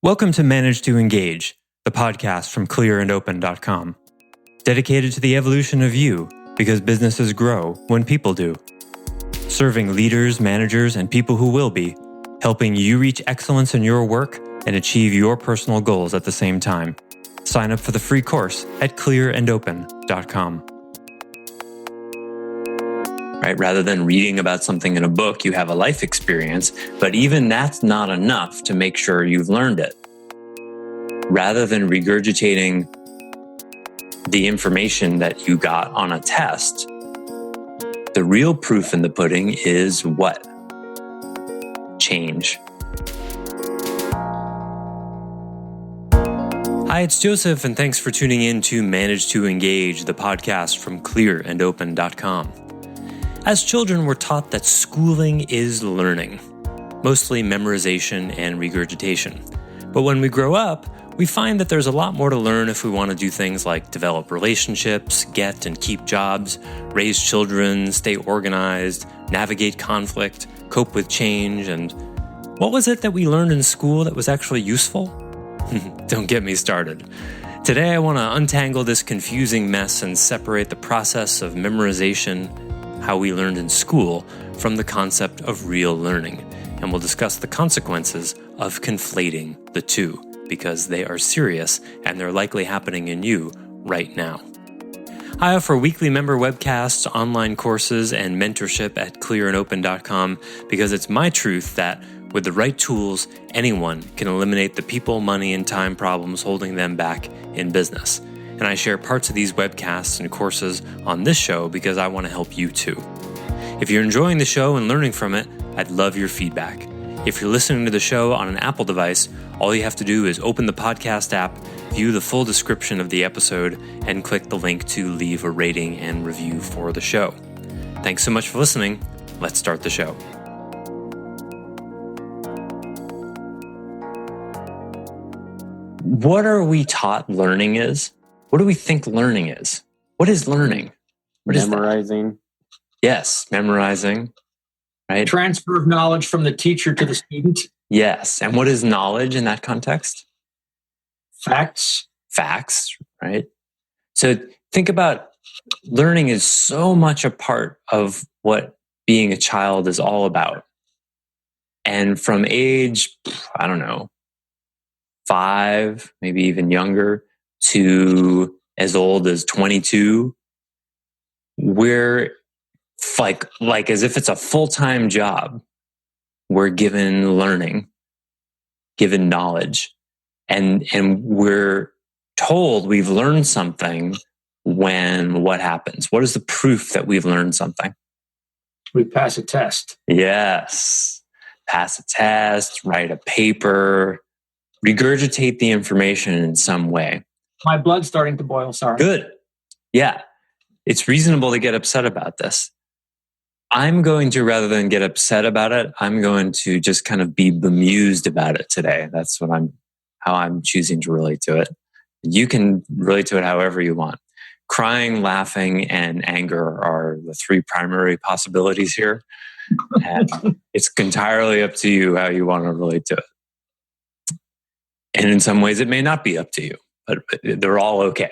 Welcome to Manage to Engage, the podcast from clearandopen.com, dedicated to the evolution of you because businesses grow when people do. Serving leaders, managers, and people who will be, helping you reach excellence in your work and achieve your personal goals at the same time. Sign up for the free course at clearandopen.com. Right? Rather than reading about something in a book, you have a life experience, but even that's not enough to make sure you've learned it. Rather than regurgitating the information that you got on a test, the real proof in the pudding is what? Change. Hi, it's Joseph, and thanks for tuning in to Manage to Engage, the podcast from clearandopen.com. As children, we're taught that schooling is learning, mostly memorization and regurgitation. But when we grow up, we find that there's a lot more to learn if we want to do things like develop relationships, get and keep jobs, raise children, stay organized, navigate conflict, cope with change, and what was it that we learned in school that was actually useful? Don't get me started. Today I want to untangle this confusing mess and separate the process of memorization, how we learned in school, from the concept of real learning. And we'll discuss the consequences of conflating the two, because they are serious and they're likely happening in you right now. I offer weekly member webcasts, online courses, and mentorship at clearandopen.com because it's my truth that with the right tools, anyone can eliminate the people, money, and time problems holding them back in business. And I share parts of these webcasts and courses on this show because I want to help you too. If you're enjoying the show and learning from it, I'd love your feedback. If you're listening to the show on an Apple device, all you have to do is open the podcast app, view the full description of the episode, and click the link to leave a rating and review for the show. Thanks so much for listening. Let's start the show. What are we taught learning is? What do we think learning is? What is learning? What Memorizing. Is that? Yes, memorizing. Right? Transfer of knowledge from the teacher to the student. Yes. And what is knowledge in that context? Facts. Facts, right? So think about learning is so much a part of what being a child is all about. And from age, 5, maybe even younger, to as old as 22, we're like as if it's a full-time job. We're given learning, given knowledge, and we're told we've learned something when what happens? What is the proof that we've learned something? We pass a test. Yes. Pass a test, write a paper, regurgitate the information in some way. My blood's starting to boil, sorry. Good. Yeah. It's reasonable to get upset about this. I'm going to, rather than get upset about it, I'm going to just kind of be bemused about it today. That's how I'm choosing to relate to it. You can relate to it however you want. Crying, laughing, and anger are the 3 primary possibilities here. And it's entirely up to you how you want to relate to it. And in some ways, it may not be up to you, but they're all okay.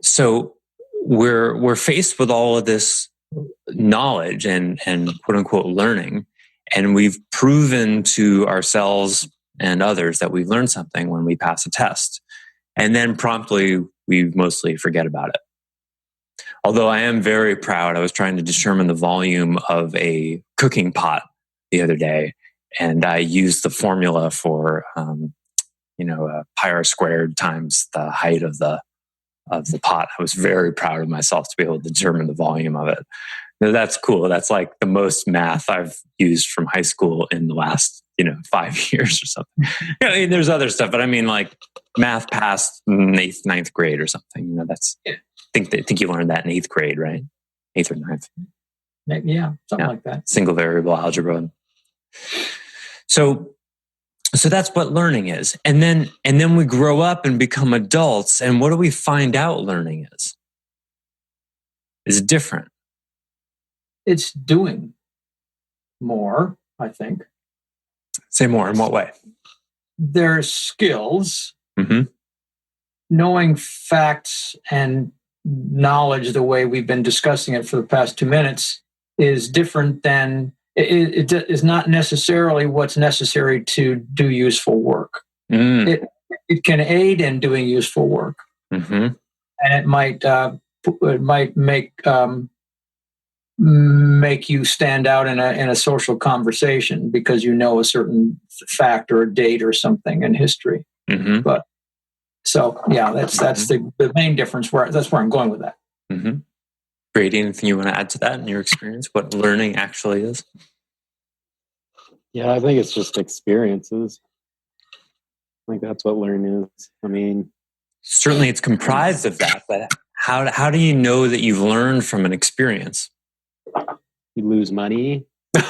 So we're faced with all of this knowledge and quote unquote learning, and we've proven to ourselves and others that we've learned something when we pass a test, and then promptly we mostly forget about it. Although I am very proud, I was trying to determine the volume of a cooking pot the other day, and I used the formula for pi r squared times the height of the pot. I was very proud of myself to be able to determine the volume of it. Now, that's cool. That's like the most math I've used from high school in the last, 5 years or something. There's other stuff, but I mean like math past 8th, 9th grade or something. That's, I think you learned that in 8th grade, right? 8th or 9th. Yeah, something like that. Single variable algebra. So that's what learning is. And then we grow up and become adults. And what do we find out learning is? Is different. It's doing more, I think. Say more. In what way? there's skills. Mm-hmm. Knowing facts and knowledge the way we've been discussing it for the past 2 minutes is different than it is not necessarily what's necessary to do useful work. It can aid in doing useful work, and it might make you stand out in a social conversation because you know a certain fact or a date or something in history. But so yeah, that's the main difference. That's where I'm going with that. Brady, anything you want to add to that in your experience? What learning actually is? Yeah, I think it's just experiences. I think that's what learning is. I mean, certainly it's comprised of that, but how do you know that you've learned from an experience? You lose money. But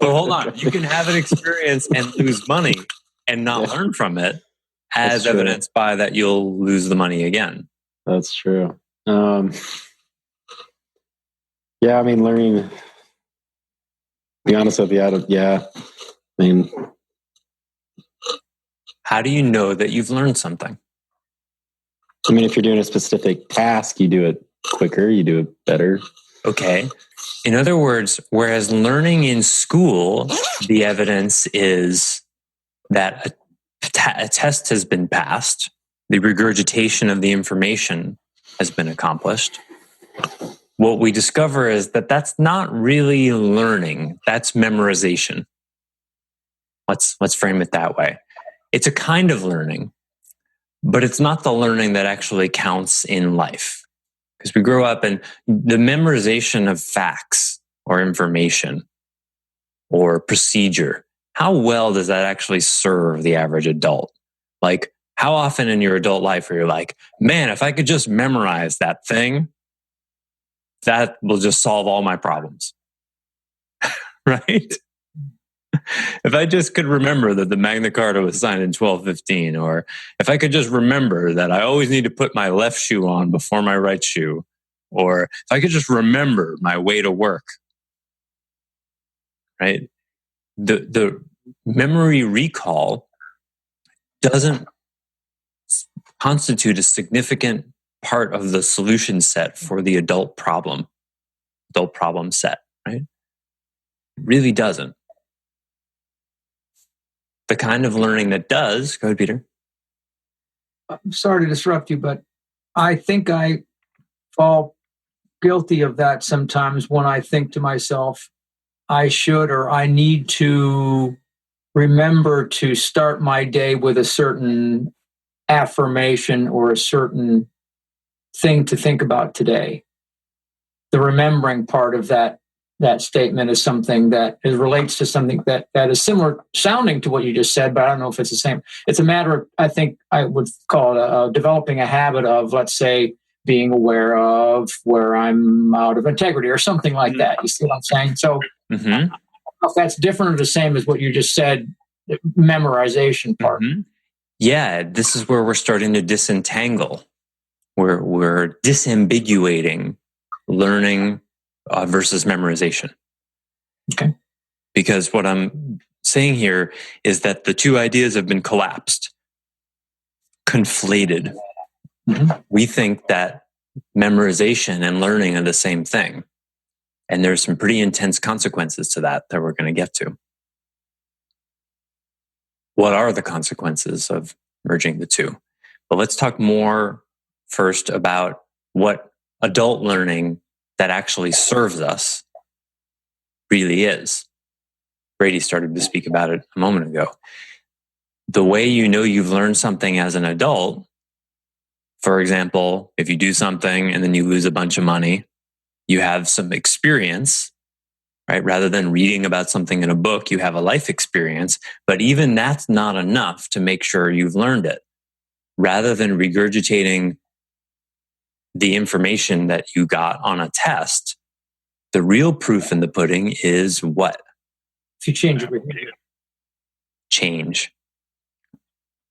hold on, you can have an experience and lose money and not learn from it, as evidenced by that you'll lose the money again. That's true. Yeah, I mean, learning, to be honest with you, I mean, how do you know that you've learned something? I mean, if you're doing a specific task, you do it quicker, you do it better. Okay. In other words, whereas learning in school, the evidence is that a test has been passed, the regurgitation of the information has been accomplished. What we discover is that that's not really learning, that's memorization. Let's frame it that way. It's a kind of learning, but it's not the learning that actually counts in life. Because we grow up and the memorization of facts or information or procedure, how well does that actually serve the average adult? Like, how often in your adult life are you like, man, if I could just memorize that thing, that will just solve all my problems, right? If I just could remember that the Magna Carta was signed in 1215, or if I could just remember that I always need to put my left shoe on before my right shoe, or if I could just remember my way to work, right? The memory recall doesn't constitute a significant part of the solution set for the adult problem set, right? It really doesn't. The kind of learning that does, go ahead, Peter. I'm sorry to disrupt you, but I think I fall guilty of that sometimes when I think to myself, I should or I need to remember to start my day with a certain affirmation or a certain thing to think about today. The remembering part of that statement is something that relates to something that is similar sounding to what you just said, but I don't know if it's the same. It's a matter of, I think I would call it developing a habit of, let's say, being aware of where I'm out of integrity or something like that. You see what I'm saying? So I don't know if that's different or the same as what you just said, the memorization part. Yeah, this is where we're starting to disentangle. We're disambiguating learning versus memorization. Okay. Because what I'm saying here is that the two ideas have been collapsed, conflated. We think that memorization and learning are the same thing. And there's some pretty intense consequences to that we're going to get to. What are the consequences of merging the two? But let's talk more first about what adult learning that actually serves us really is. Brady started to speak about it a moment ago. The way you know you've learned something as an adult, for example, if you do something and then you lose a bunch of money, you have some experience, right? Rather than reading about something in a book, you have a life experience, but even that's not enough to make sure you've learned it. Rather than regurgitating the information that you got on a test, the real proof in the pudding is what? If you change your behavior. Change.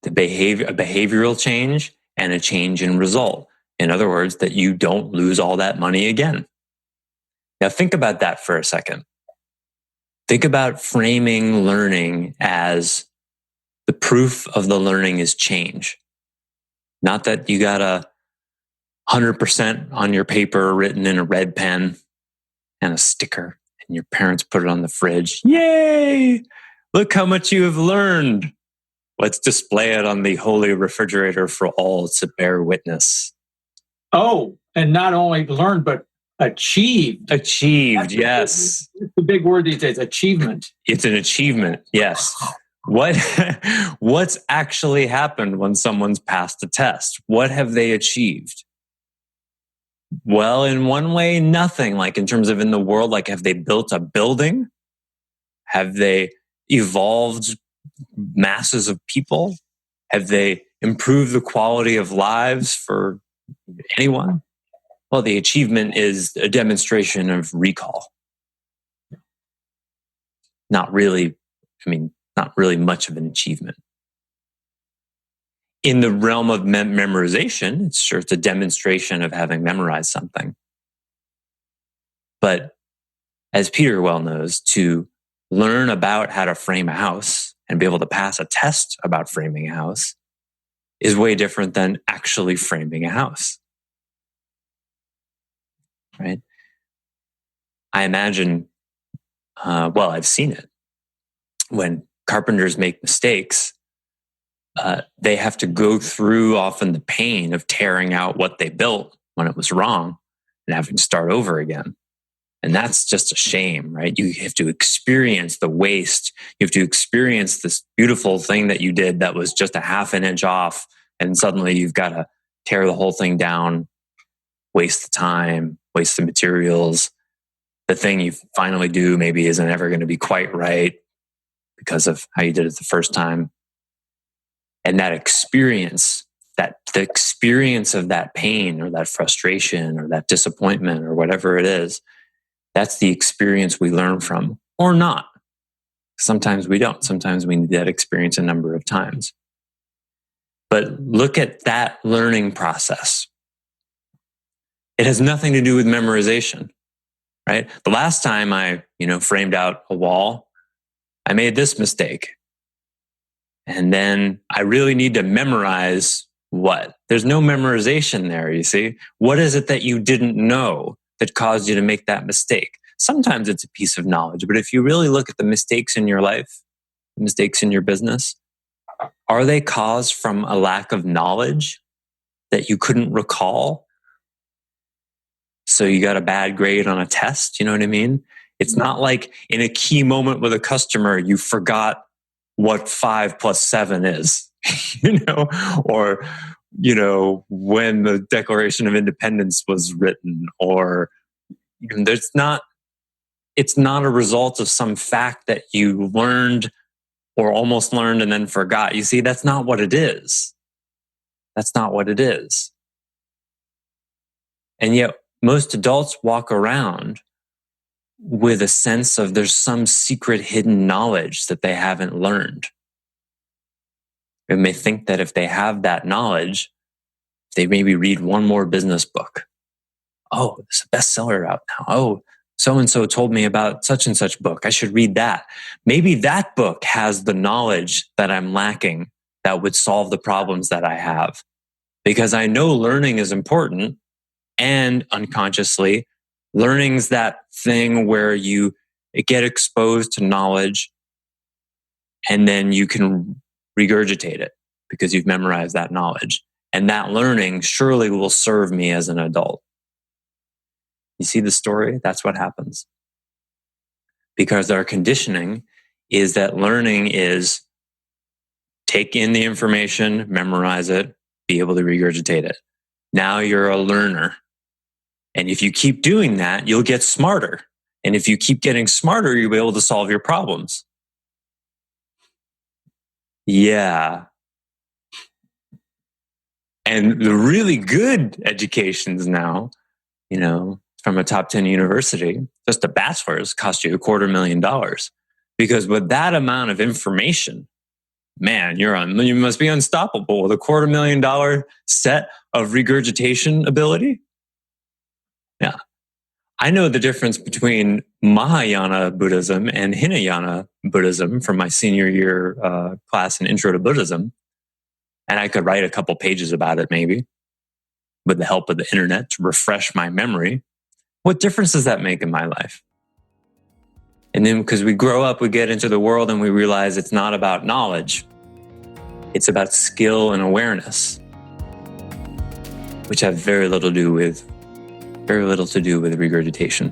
A behavioral change and a change in result. In other words, that you don't lose all that money again. Now think about that for a second. Think about framing learning as the proof of the learning is change. Not that you got 100% on your paper written in a red pen and a sticker, and your parents put it on the fridge. Yay! Look how much you have learned. Let's display it on the holy refrigerator for all to bear witness. Oh, and not only learned, but achieved. Achieved, yes. It's the big word these days, achievement. It's an achievement, yes. What's actually happened when someone's passed a test? What have they achieved? Well, in one way, nothing. Like in terms of in the world, like have they built a building? Have they evolved masses of people? Have they improved the quality of lives for anyone? Well, the achievement is a demonstration of recall. Not really much of an achievement. In the realm of memorization, it's a demonstration of having memorized something. But as Peter well knows, to learn about how to frame a house and be able to pass a test about framing a house is way different than actually framing a house. Right? I imagine, I've seen it. When carpenters make mistakes, they have to go through often the pain of tearing out what they built when it was wrong and having to start over again. And that's just a shame, right? You have to experience the waste. You have to experience this beautiful thing that you did that was just a half an inch off. And suddenly you've got to tear the whole thing down, waste the time, waste the materials. The thing you finally do maybe isn't ever going to be quite right because of how you did it the first time. And that experience, the experience of that pain or that frustration or that disappointment or whatever it is, that's the experience we learn from, or not. Sometimes we don't. Sometimes we need that experience a number of times. But look at that learning process. It has nothing to do with memorization, right? The last time I, framed out a wall, I made this mistake. And then I really need to memorize what? There's no memorization there, you see. What is it that you didn't know that caused you to make that mistake? Sometimes it's a piece of knowledge, but if you really look at the mistakes in your life, the mistakes in your business, are they caused from a lack of knowledge that you couldn't recall? So you got a bad grade on a test, you know what I mean? It's not like in a key moment with a customer, you forgot what 5 + 7 is, or, when the Declaration of Independence was written, or it's not a result of some fact that you learned or almost learned and then forgot. You see, that's not what it is. That's not what it is. And yet most adults walk around with a sense of there's some secret hidden knowledge that they haven't learned. They may think that if they have that knowledge, they maybe read one more business book. Oh, there's a bestseller out now. Oh, so-and-so told me about such and such book. I should read that. Maybe that book has the knowledge that I'm lacking that would solve the problems that I have. Because I know learning is important, and unconsciously, learning's that thing where you get exposed to knowledge and then you can regurgitate it because you've memorized that knowledge. And that learning surely will serve me as an adult. You see the story? That's what happens. Because our conditioning is that learning is take in the information, memorize it, be able to regurgitate it. Now you're a learner. And if you keep doing that, you'll get smarter. And if you keep getting smarter, you'll be able to solve your problems. Yeah. And the really good educations now, from a top 10 university, just a bachelor's cost you $250,000. Because with that amount of information, man, you must be unstoppable with $250,000 set of regurgitation ability. Yeah. I know the difference between Mahayana Buddhism and Hinayana Buddhism from my senior year class in Intro to Buddhism. And I could write a couple pages about it maybe with the help of the internet to refresh my memory. What difference does that make in my life? And then because we grow up, we get into the world and we realize it's not about knowledge. It's about skill and awareness, which have very little to do with regurgitation.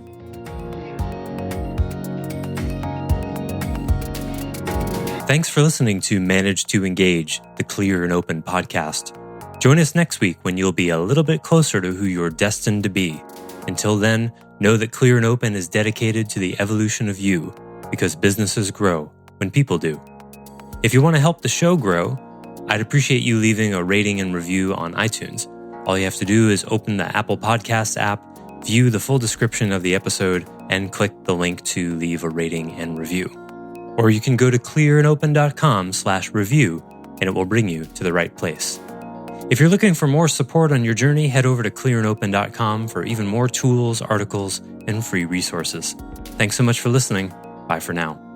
Thanks for listening to Manage to Engage, the Clear and Open podcast. Join us next week when you'll be a little bit closer to who you're destined to be. Until then, know that Clear and Open is dedicated to the evolution of you, because businesses grow when people do. If you want to help the show grow, I'd appreciate you leaving a rating and review on iTunes. All you have to do is open the Apple Podcasts app, view the full description of the episode, and click the link to leave a rating and review. Or you can go to clearandopen.com/review and it will bring you to the right place. If you're looking for more support on your journey, head over to clearandopen.com for even more tools, articles, and free resources. Thanks so much for listening. Bye for now.